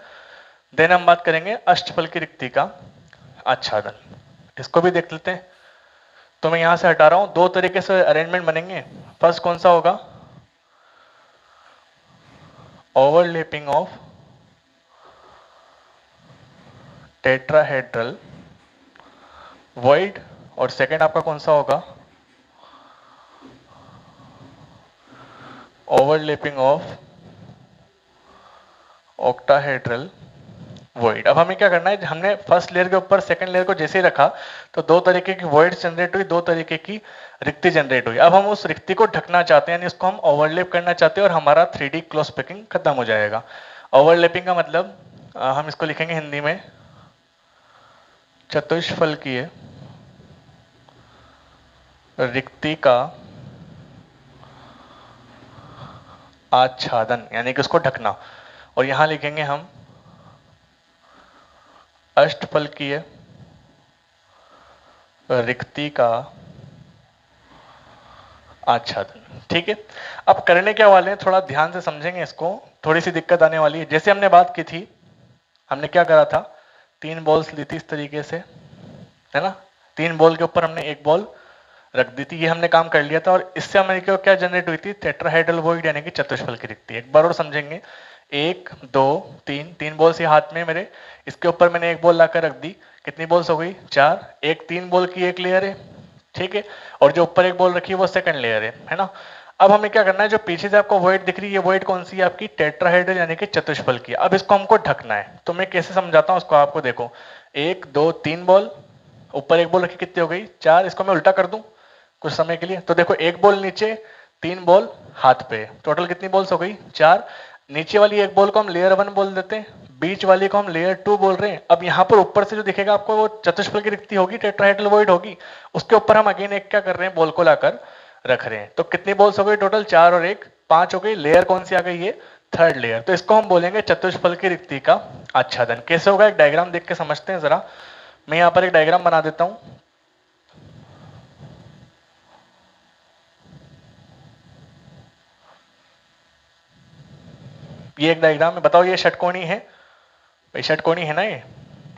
देन हम बात करेंगे अष्टफलकी रिक्ति का आच्छादन। इसको भी देख लेते हैं। तो मैं यहां से हटा रहा हूं, 2 तरीके से अरेंजमेंट बनेंगे। फर्स्ट कौन सा होगा, ओवरलैपिंग ऑफ टेट्राहेड्रल वॉइड, और सेकंड आपका कौन सा होगा, ओवरलैपिंग ऑफ ऑक्टाहेड्रल वॉइड। अब हमें क्या करना है, हमने फर्स्ट लेयर के ऊपर सेकंड लेयर को जैसे ही रखा तो दो तरीके की वॉइड जनरेट हुई, दो तरीके की रिक्ति जनरेट हुई। अब हम उस रिक्ति को ढकना चाहते हैं, यानी उसको हम ओवरलैप करना चाहते हैं और हमारा 3D क्लोज पैकिंग खत्म हो जाएगा। ओवरलैपिंग का मतलब हम इसको लिखेंगे हिंदी में चतुष्फलकीय रिक्ति का आच्छादन, यानी कि उसको ढकना। और यहां लिखेंगे हम अष्टफलकीय रिक्ति का आच्छादन। ठीक है, अब करने क्या वाले हैं, थोड़ा ध्यान से समझेंगे इसको, थोड़ी सी दिक्कत आने वाली है। जैसे हमने बात की थी, हमने क्या करा था, 3 बॉल्स ली थी इस तरीके से, है ना, 3 बॉल के ऊपर हमने एक बॉल रख दी थी, ये हमने काम कर लिया था। और इससे हमारे क्या जनरेट हुई थी, टेट्राहेड्रल वॉइड, यानी कि चतुष्फल की रिक्ति। एक बार और समझेंगे, 1 2 3, 3 बॉल्स ये हाथ में मेरे, इसके ऊपर मैंने एक बॉल लाकर रख दी, कितनी बॉल्स हो गई, 4। एक 3 बॉल की एक लेयर है, ठीक है, और जो ऊपर एक बॉल रखी है वो सेकंड लेयर है ना। अब हमें क्या करना है, जो पीछे से आपको वॉइड दिख रही है, ये वॉइड कौन सी है, आपकी टेट्राहेड्रल यानी कि चतुष्फल की। अब इसको हमको ढकना है, तो मैं कैसे समझाता हूं उसको आपको, देखो 1 2 3 बॉल, ऊपर एक बॉल रखी, कितनी हो गई, 4। इसको मैं उल्टा कर दूं कुछ समय के लिए, तो देखो एक बॉल नीचे, 3 बॉल हाथ पे, टोटल कितनी बॉल्स हो गई, 4। नीचे वाली एक बॉल को हम लेयर 1 बोल देते हैं, बीच वाली को हम लेयर 2 बोल रहे हैं। अब यहाँ पर ऊपर से जो दिखेगा आपको वो चतुष्फल की रिक्ति होगी, टेट्राहेड्रल वॉइड होगी, उसके ऊपर हम अगेन एक क्या कर रहे हैं, बॉल को लाकर रख रहे हैं। तो कितनी बॉल्स हो गई टोटल, 4 और 1 5 हो गई। लेयर कौन सी आ गई, ये थर्ड लेयर। तो इसको हम बोलेंगे चतुष्फल की रिक्ति का आच्छादन। कैसे होगा, एक डायग्राम देख के समझते हैं जरा। मैं यहाँ पर एक डायग्राम बना देता हूं। ये एक डायग्राम है, बताओ ये षटकोणी है भाई, षटकोणी है ना, ये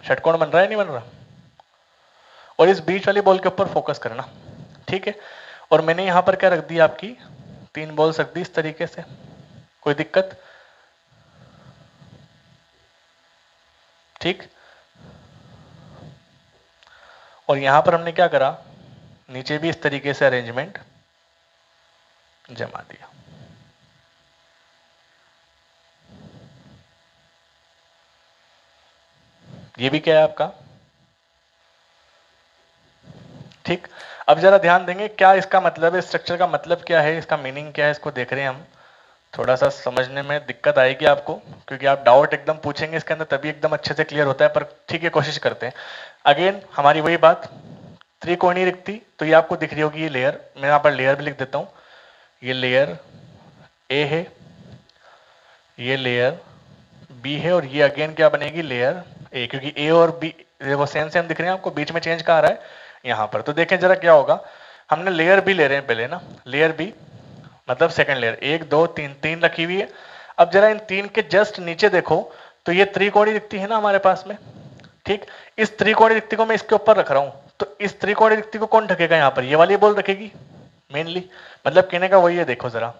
षटकोण बन रहा है नहीं बन रहा। और इस बीच वाली बॉल के ऊपर फोकस करना, ठीक है। और मैंने यहां पर क्या रख दी, आपकी 3 बॉल्स रख दी इस तरीके से, कोई दिक्कत, ठीक। और यहां पर हमने क्या करा, नीचे भी इस तरीके से अरेंजमेंट जमा दिया। ये भी क्या है आपका, ठीक। अब जरा ध्यान देंगे, क्या इसका मतलब है, स्ट्रक्चर का मतलब क्या है, इसका मीनिंग क्या है, इसको देख रहे हैं हम। थोड़ा सा समझने में दिक्कत आएगी आपको, क्योंकि आप डाउट एकदम पूछेंगे इसके अंदर तभी एकदम अच्छे से क्लियर होता है, पर ठीक है, कोशिश करते हैं। अगेन हमारी वही बात, त्रिकोणीय रिक्ति, तो ये आपको दिख रही होगी, ये लेयर, मैं यहाँ पर लेयर भी लिख देता हूँ, ये लेयर ए है, ये लेयर बी है, और ये अगेन क्या बनेगी, लेयर ए, क्योंकि ए और बी वो सेम सेम दिख रहे हैं आपको, बीच में चेंज कहाँ आ रहा है, यहाँ पर। तो देखें जरा क्या होगा, हमने लेयर बी ले रहे हैं पहले ना, लेयर बी मतलब सेकंड लेयर, 1 2 3 3 रखी हुई है। अब जरा इन 3 के जस्ट नीचे देखो, तो ये त्रिकोणीय रिक्ति है ना हमारे पास में, ठीक। इस त्रिकोणीय रिक्ति को मैं इसके ऊपर रख रहा हूं, तो इस त्रिकोणीय रिक्ति को कौन ढकेगा, यहाँ पर ये वाली बॉल रखेगी मेनली, मतलब कहने का वही है। देखो जरा,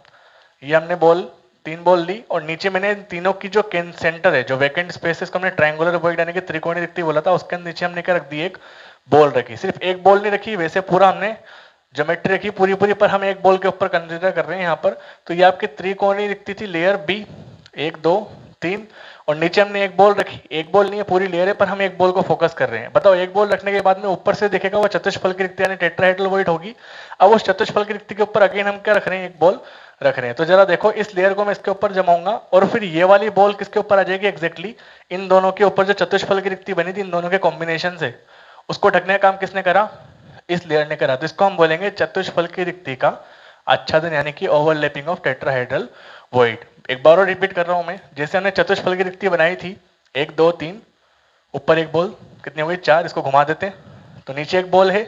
ये हमने बॉल 3 बॉल ली, और नीचे मैंने तीनों की जो सेंटर है, जो वैकेंट स्पेस है, इसको हमने ट्रायंगुलर वॉइड यानी कि त्रिकोणीय रिक्ति बोला था, उसके नीचे हमने क्या रख दी, एक बॉल रखी। सिर्फ एक बॉल नहीं रखी, वैसे पूरा हमने ज्योमेट्री रखी पूरी पूरी, पर हम एक बॉल के ऊपर कंसीडर कर रहे हैं यहाँ पर। तो ये आपकी त्रिकोणीय रिक्ति थी, लेयर बी, 1 2 3, और नीचे हमने एक बॉल रखी, एक बॉल नहीं है पूरी लेयर है, पर हम एक बॉल को फोकस कर रहे हैं। बताओ, एक बॉल रखने के बाद में ऊपर से देखेगा वो चतुष्फल की रिक्ति यानी टेट्राहेड्रल वॉइड होगी। अब उस चतुष्फल की रिक्ति के ऊपर अगेन हम क्या रख रहे हैं, एक बॉल रख रहे हैं। तो जरा देखो, इस लेयर को मैं इसके ऊपर जमाऊंगा, और फिर ये वाली बॉल किसके ऊपर आ जाएगी, एग्जैक्टली इन दोनों के ऊपर जो चतुष्फल की रिक्ति बनी थी, इन दोनों के कॉम्बिनेशन से, उसको ढकने का काम किसने करा, इस लेयर ने करा। तो इसको हम बोलेंगे चतुष्फल की रिक्ति का आच्छादन, यानी कि ओवरलैपिंग ऑफ टेट्राहेड्रल वॉइड। एक बार और रिपीट कर रहा हूं मैं, जैसे हमने चतुष्फल की रिक्ति बनाई थी, 1 2 3, ऊपर एक बॉल, कितनी हो गई, 4। इसको घुमा देते हैं, तो नीचे एक बॉल है,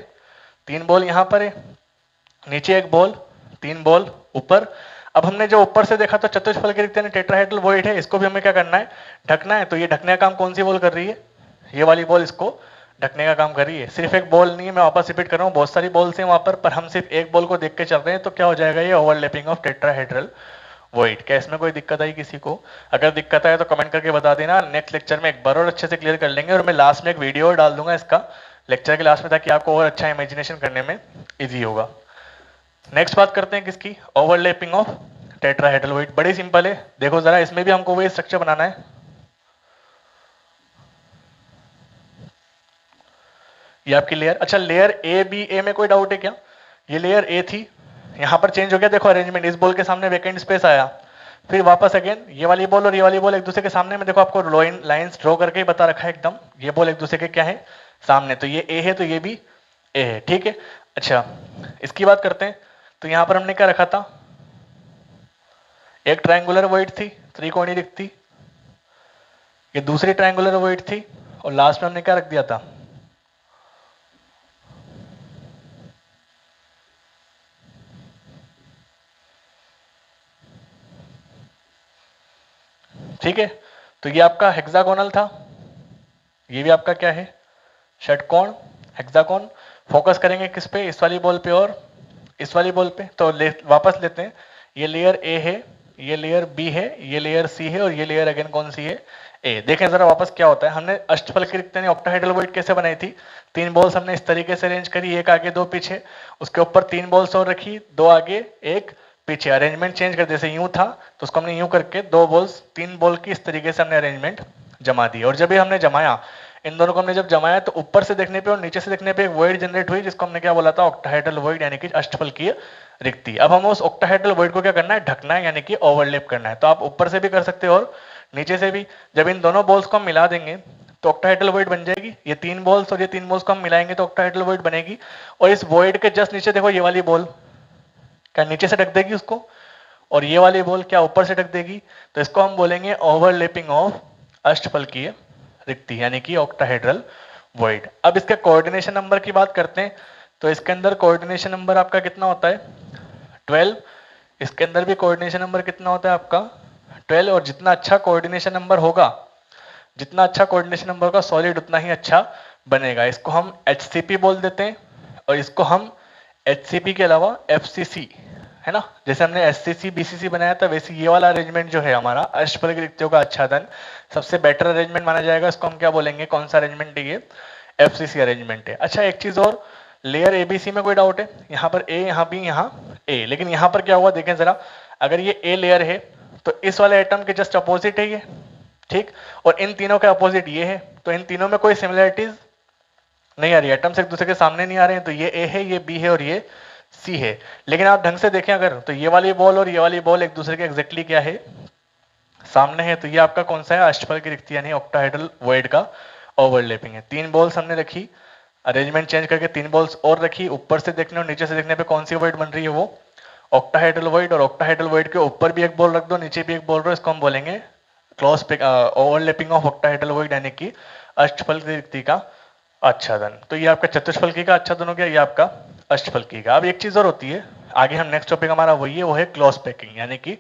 3 बॉल यहां पर है, नीचे एक बॉल, 3 बॉल ऊपर। अब हमने जो ऊपर से देखा तो चतुष्फल की रिक्ति यानी टेट्राहेड्रल वॉइड है, इसको भी हमें क्या करना है, ढकना है। तो ये ढकने का काम कौन सी बॉल कर रही है, ये वाली बॉल इसको ढकने का काम कर रही है। सिर्फ एक बॉल नहीं है, मैं वापस रिपीट कर रहा हूँ, बहुत सारी बॉल्स हैं वहां पर हम सिर्फ एक बॉल को देख के चल रहे हैं। तो क्या हो जाएगा, ये ओवरलैपिंग ऑफ टेट्राहेड्रल वॉइड। क्या इसमें कोई दिक्कत आई किसी को? अगर दिक्कत आए तो कमेंट करके बता देना, नेक्स्ट लेक्चर में एक बार और अच्छे से क्लियर कर लेंगे। और मैं लास्ट में एक वीडियो डाल दूंगा इसका लेक्चर के लास्ट में, ताकि आपको और अच्छा इमेजिनेशन करने में ईजी होगा। नेक्स्ट बात करते हैं किसकी, ओवरलैपिंग ऑफ टेट्राहेड्रल बड़ी सिंपल है। देखो जरा, इसमें भी हमको वही स्ट्रक्चर बनाना है। ये आपकी लेयर, अच्छा लेयर ए बी, ए में कोई डाउट है क्या? ये लेयर ए थी, यहां पर चेंज हो गया, देखो अरेंजमेंट, इस बॉल के सामने वैकेंट स्पेस आया, फिर वापस अगेन ये वाली बॉल और ये वाली बॉल एक दूसरे के सामने में, देखो आपको लाइंस ड्रॉ करके ही बता रखा है एकदम, ये बॉल एक दूसरे के क्या है, सामने, तो ये ए है तो ये भी ए है, ठीक है। अच्छा इसकी बात करते हैं, तो यहां पर हमने क्या रखा था, एक ट्रायंगुलर वॉइड थी, त्रिकोणीय रिक्त थी, ये दूसरी ट्रायंगुलर वॉइड थी, और लास्ट में हमने क्या रख दिया था, ठीक है। तो ये आपका हेक्सागोनल था, ये भी आपका क्या है, षटकोण, हेक्सागोन। फोकस करेंगे किस पे, इस वाली बॉल पे और इस वाली बॉल पे, तो वापस लेते हैं, ये लेयर ए है, ये लेयर बी है, ये लेयर सी है, और ये लेयर अगेन कौन सी है, ए। देखें जरा वापस क्या होता है, हमने अष्टफल की रिक्त यानी ऑक्टाहेड्रल वॉइड कैसे बनाई थी, तीन बॉल्स हमने इस तरीके से अरेंज करी, एक आगे दो पीछे, उसके ऊपर तीन बॉल्स और रखी, दो आगे एक पीछे, अरेंजमेंट चेंज कर, जैसे यूं था तो उसको हमने यूं करके दो बॉल्स, तीन बॉल की इस तरीके से हमने अरेंजमेंट जमा दी, और जब भी हमने जमाया, इन दोनों को हमने जब जमाया तो ऊपर से देखने पे और नीचे से देखने पे एक वॉइड जनरेट हुई, जिसको हमने क्या बोला था, ऑक्टाहेड्रल वॉइड यानी कि अष्टफल की रिक्ति। अब हम उस ऑक्टाहेड्रल वॉइड को क्या करना है, ढकना है, यानी कि ओवरलैप करना है। तो आप ऊपर से भी कर सकते हो और नीचे से भी। जब इन दोनों बॉल्स को हम मिला देंगे तो ऑक्टाहेड्रल वॉइड बन जाएगी, ये तीन बॉल्स और ये तीन बॉल्स को हम मिलाएंगे तो ऑक्टाहेड्रल वॉइड बनेगी। और इस वॉइड के जस्ट नीचे देखो, ये वाली बॉल क्या नीचे से ढक देगी उसको, और ये वाली बॉल क्या ऊपर से ढक देगी, तो इसको हम बोलेंगे ओवरलैपिंग ऑफ अष्टफलकीय रिक्ति यानी कि ऑक्टाहेड्रल वॉइड। अब इसके कोऑर्डिनेशन नंबर की बात करते हैं, तो इसके अंदर कोऑर्डिनेशन नंबर आपका कितना होता है, 12। इसके अंदर भी कोऑर्डिनेशन नंबर कितना होता है आपका, 12। और जितना अच्छा कोऑर्डिनेशन नंबर होगा, जितना अच्छा कोऑर्डिनेशन नंबर का सॉलिड उतना ही अच्छा बनेगा। इसको हम HCP बोल देते हैं, और इसको हम HCP के अलावा FCC, है ना, जैसे हमने SCC BCC बनाया था, वैसे ये वाला अरेंजमेंट जो है हमारा अष्टफल रिक्तियों का आच्छादन सबसे बेटर अरेंजमेंट माना जाएगा। इसको हम क्या बोलेंगे, कौन सा अरेंजमेंट है ये, FCC अरेंजमेंट है। अच्छा एक चीज और, लेयर ABC में कोई डाउट है, यहाँ पर A, यहाँ B, यहाँ A, लेकिन यहाँ पर क्या हुआ देखें जरा, अगर ये A लेयर है तो इस वाले एटम के जस्ट अपोजिट है ये, ठीक, और इन तीनों के अपोजिट ये है, तो इन तीनों में कोई सिमिलरिटीज नहीं आ रही, एटम्स एक दूसरे के सामने नहीं आ रहे हैं, तो ये A है, ये B है और ये C है। लेकिन आप ढंग से देखें अगर, तो ये वाली बॉल और ये वाली बॉल एक दूसरे के एग्जैक्टली क्या है, सामने है, तो ये आपका कौन सा है, अष्टफल की रिक्ति यानी ऑक्टाहेड्रल वॉइड का ओवरलैपिंग है। तीन बॉल्स हमने रखी, अरेंजमेंट चेंज करके तीन बॉल्स और रखी, ऊपर से देखने और नीचे से देखने पे कौन सी वॉइड बन रही है, वो ऑक्टाहेड्रल वॉइड, और ऑक्टाहेड्रल वॉइड के ऊपर भी एक बॉल रख दो, नीचे भी एक बॉल रखो, इसको हम बोलेंगे close overlapping of octahedral void यानी कि अष्टफल की रिक्ति का आच्छादन। तो ये आपका चतुष्फलकी का आच्छादन हो गया, ये आपका अष्टफलकी का। अब एक चीज और होती है, आगे हम नेक्स्ट टॉपिक हमारा वही है, वो है क्लोज पैकिंग यानी कि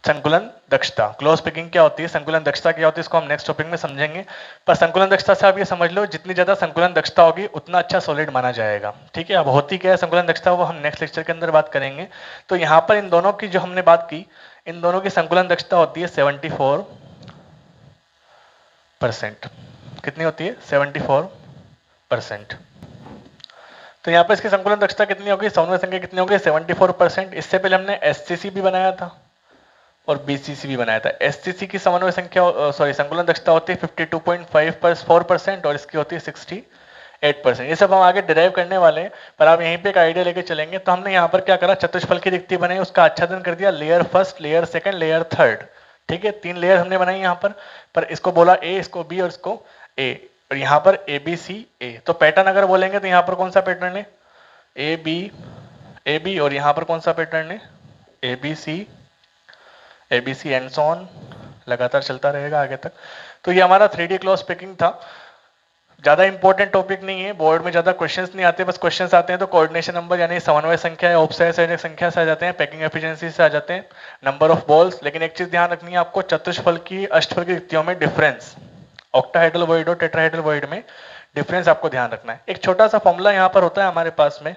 संकुलन दक्षता। क्लोज पैकिंग क्या होती है, संकुलन दक्षता क्या होती है, इसको हम नेक्स्ट टॉपिक में समझेंगे। पर संकुलन दक्षता से आप ये समझ लो, जितनी ज्यादा संकुलन दक्षता होगी उतना अच्छा सॉलिड माना जाएगा, ठीक है। अब होती क्या है संकुलन दक्षता, वो हम नेक्स्ट लेक्चर के अंदर बात करेंगे। तो यहाँ पर इन दोनों की जो हमने बात की, इन दोनों की संकुलन दक्षता होती है 74%। कितनी होती है, 74%। तो यहाँ पर इसकी संकुलन दक्षता कितनी होगी, समन्वय संख्या कितनी होगी, 74%। इससे पहले हमने SCC भी बनाया था और BCC भी बनाया था। SCC की समन्वय संख्या संकुलन दक्षता होती है 52.54% और इसकी होती है 68%। ये सब हम आगे डिराइव करने वाले हैं, पर आप यहीं पे एक आइडिया लेके चलेंगे। तो हमने यहाँ पर क्या करा, चतुष्फल की रिक्ति बनाई, उसका आच्छादन कर दिया, layer first, layer second, layer third, ठीक है। तीन लेयर हमने बनाई यहाँ पर इसको बोला A, इसको B और इसको A, और यहाँ पर ABCA। तो पैटर्न अगर बोलेंगे तो यहाँ पर कौन सा पैटर्न है, AB और यहाँ पर कौन सा पैटर्न है, ABC एंड सो ऑन, लगातार चलता रहेगा आगे तक। तो ये हमारा 3D क्लोज पैकिंग था। ज्यादा इंपॉर्टेंट टॉपिक नहीं है, बोर्ड में ज्यादा क्वेश्चंस नहीं आते, बस क्वेश्चंस आते हैं तो कोऑर्डिनेशन नंबर यानी समन्वय संख्या या उपसय संख्या से आ जाते हैं, पैकिंग एफिशिएंसी से आ जाते हैं, नंबर ऑफ बॉल्स। लेकिन एक चीज ध्यान रखनी है आपको, चतुष्फल की अष्टफल की रिक्तियों में डिफरेंस, ऑक्टाहेड्रल वॉइड और टेट्राहेड्रल वॉइड में डिफरेंस आपको ध्यान रखना है। एक छोटा सा फॉर्मूला यहाँ पर होता है हमारे पास में,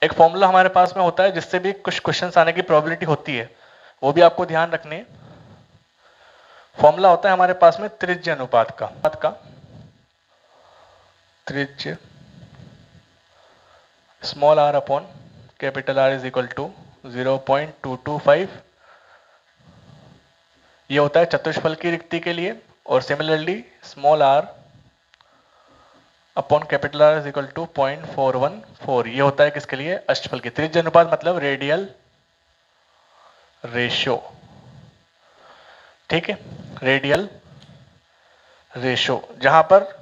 एक फॉर्मूला हमारे पास में होता है जिससे भी कुछ क्वेश्चंस आने की प्रोबेबिलिटी होती है, वो भी आपको ध्यान रखनी है। फॉर्मूला होता है हमारे पास में त्रिज्य अनुपात का त्रिज्य small are upon capital are is equal to 0.225, ये होता है चतुष्फल की रिक्ति के लिए। और similarly small are upon capital are is equal to 0.414, ये होता है किसके लिए? अष्टफल की। त्रिज्य अनुपात मतलब रेडियल रेशो, ठीक है, रेडियल रेशो, जहां पर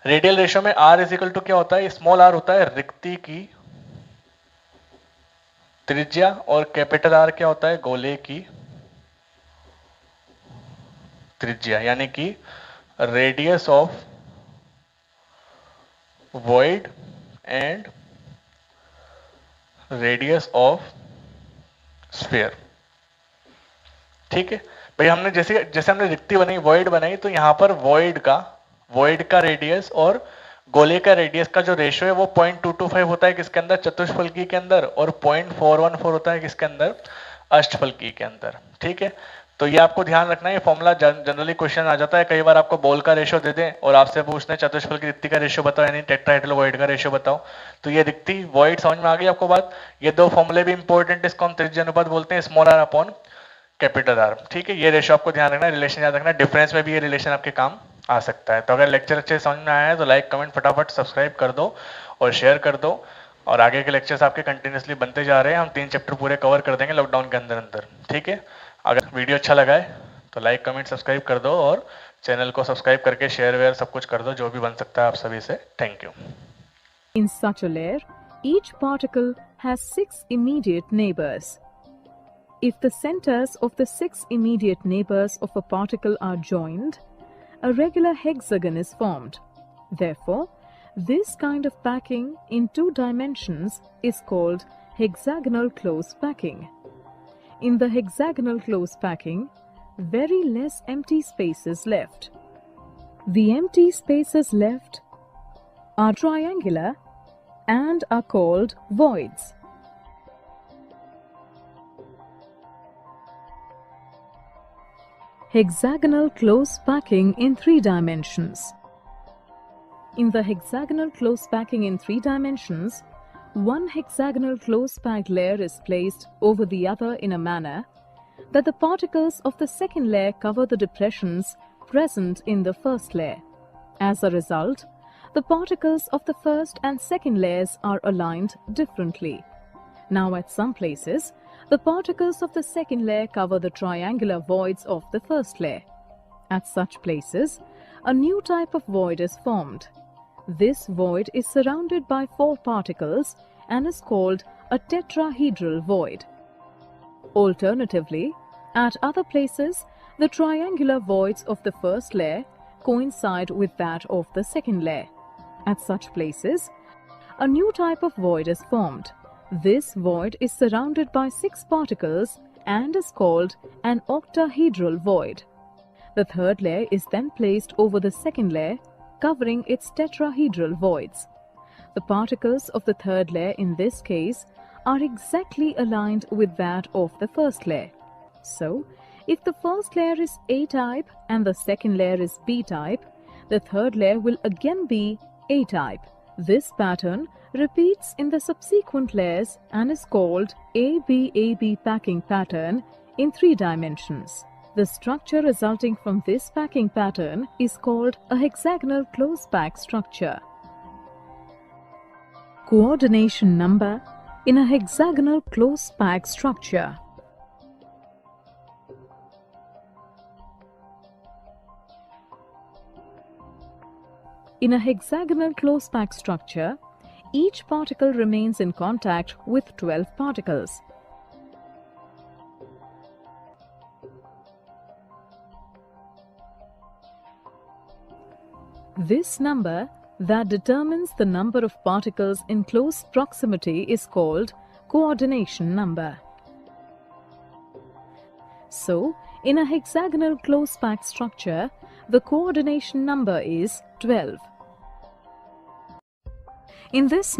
रेडियल रेशो में आर इज इक्वल टू क्या होता है? स्मॉल आर होता है रिक्ति की त्रिज्या और कैपिटल आर क्या होता है? गोले की त्रिज्या, यानी कि radius of void and radius of sphere, ठीक है भाई। हमने जैसे जैसे हमने रिक्ति बनाई, वॉइड बनाई, तो यहां पर वॉइड का रेडियस और गोले का रेडियस का जो रेशियो है वो 0.225 होता है किसके अंदर? चतुष्फलकी के अंदर। और 0.414 होता है किसके अंदर? अष्टफलकी के अंदर, ठीक है। तो ये आपको ध्यान रखना है, ये फॉर्मूला जनरली क्वेश्चन आ जाता है। कई बार आपको बॉल का रेशियो दे दें और आपसे पूछते हैं चतुष्फल की रिक्ति का रेशियो बताओ, यानी टेट्राहेड्रल वॉइड का रेशियो बताओ। तो ये रिक्ति वॉइड समझ में आ गई आपको बात। ये दो फॉर्मूले भी इंपॉर्टेंट, इसको हम त्रिज्या अनुपात बोलते हैं, small are upon capital r, ठीक है। ये रेशियो आपको ध्यान रखना है, रिलेशन याद रखना है, डिफरेंस में भी ये रिलेशन आपके काम आ सकता है। तो अगर लेक्चर अच्छे समझ में आया है तो लाइक कमेंट फटाफट सब्सक्राइब कर दो और शेयर कर दो। और आगे के लेक्चर्स आपके कंटिन्यूसली बनते जा रहे हैं, हम 3 चैप्टर पूरे कवर कर देंगे लॉकडाउन के अंदर अंदर, ठीक है। अगर वीडियो अच्छा लगा है तो लाइक कमेंट सब्सक्राइब कर दो और चैनल को सब्सक्राइब करके शेयर वेयर सब कुछ कर दो, जो भी बन सकता है आप सभी से। Thank you. In such a layer, each particle has 6 immediate neighbors. If the centers of the 6 immediate neighbors of a particle are joined, a regular hexagon is formed. Therefore, this kind of packing in 2 dimensions is called hexagonal close packing. In the hexagonal close packing, very less empty space is left. The empty spaces left are triangular and are called voids. Hexagonal close packing in 3 dimensions. In the hexagonal close packing in 3 dimensions, one hexagonal close packed layer is placed over the other in a manner that the particles of the second layer cover the depressions present in the first layer. As a result, the particles of the first and second layers are aligned differently. Now, at some places, the particles of the second layer cover the triangular voids of the first layer. At such places, a new type of void is formed. This void is surrounded by 4 particles and is called a tetrahedral void. Alternatively, at other places, the triangular voids of the first layer coincide with that of the second layer. At such places, a new type of void is formed. This void is surrounded by 6 particles and is called an octahedral void. The third layer is then placed over the second layer, covering its tetrahedral voids. The particles of the third layer in this case are exactly aligned with that of the first layer. So, if the first layer is A-type and the second layer is B-type, the third layer will again be A-type. This pattern repeats in the subsequent layers and is called AB-AB packing pattern in 3 dimensions. The structure resulting from this packing pattern is called a hexagonal close pack structure. Coordination number in a hexagonal close pack structure. In a hexagonal close pack structure, each particle remains in contact with 12 particles. This number that determines the number of particles in close proximity is called coordination number. So, in a hexagonal close pack structure, the coordination number is 12. In this